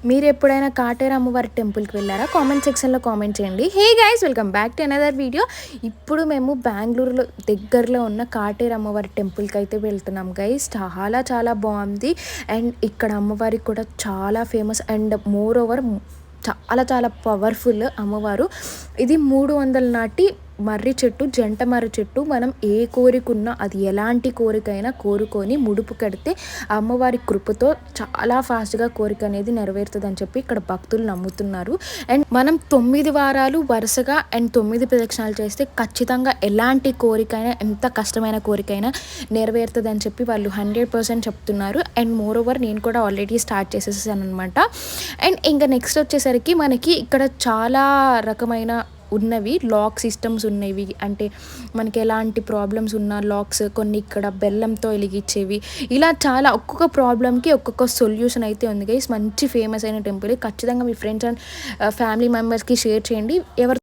మీరు ఎప్పుడైనా కాటేరు అమ్మవారి టెంపుల్కి వెళ్ళారా? కామెంట్ సెక్షన్లో కామెంట్ చేయండి. Hey guys, welcome back to another video. ఇప్పుడు మేము బెంగళూరులో దగ్గరలో ఉన్న కాటేరు అమ్మవారి టెంపుల్కి అయితే వెళ్తున్నాం గైస్. చాలా చాలా బాగుంది. అండ్ ఇక్కడ అమ్మవారికి కూడా చాలా ఫేమస్ అండ్ మోర్ ఓవర్ చాలా చాలా పవర్ఫుల్ అమ్మవారు. ఇది 300 నాటి మర్రి చెట్టు, జంట మర్రి చెట్టు. మనం ఏ కోరికున్నా అది ఎలాంటి కోరికైనా కోరుకొని ముడుపు కడితే అమ్మవారి కృపతో చాలా ఫాస్ట్గా కోరిక అనేది నెరవేరుతుందని చెప్పి ఇక్కడ భక్తులు నమ్ముతున్నారు. అండ్ మనం 9 వారాలు వరుసగా అండ్ 9 ప్రదక్షిణాలు చేస్తే ఖచ్చితంగా ఎలాంటి కోరికైనా, ఎంత కష్టమైన కోరికైనా నెరవేరుతుందని చెప్పి వాళ్ళు 100% చెప్తున్నారు. అండ్ మోర్ ఓవర్ నేను కూడా ఆల్రెడీ స్టార్ట్ చేసేసాను అనమాట. అండ్ ఇంకా నెక్స్ట్ వచ్చేసరికి మనకి ఇక్కడ చాలా రకమైన ఉన్నవి లాక్ సిస్టమ్స్ ఉన్నవి. అంటే మనకి ఎలాంటి ప్రాబ్లమ్స్ ఉన్న లాక్స్, కొన్ని ఇక్కడ బెల్లంతో వెలిగించేవి, ఇలా చాలా ఒక్కొక్క ప్రాబ్లమ్కి ఒక్కొక్క సొల్యూషన్ అయితే ఉంది గైస్. మంచి ఫేమస్ అయిన టెంపుల్. ఖచ్చితంగా మీ ఫ్రెండ్స్ అండ్ ఫ్యామిలీ మెంబర్స్కి షేర్ చేయండి. ఎవరు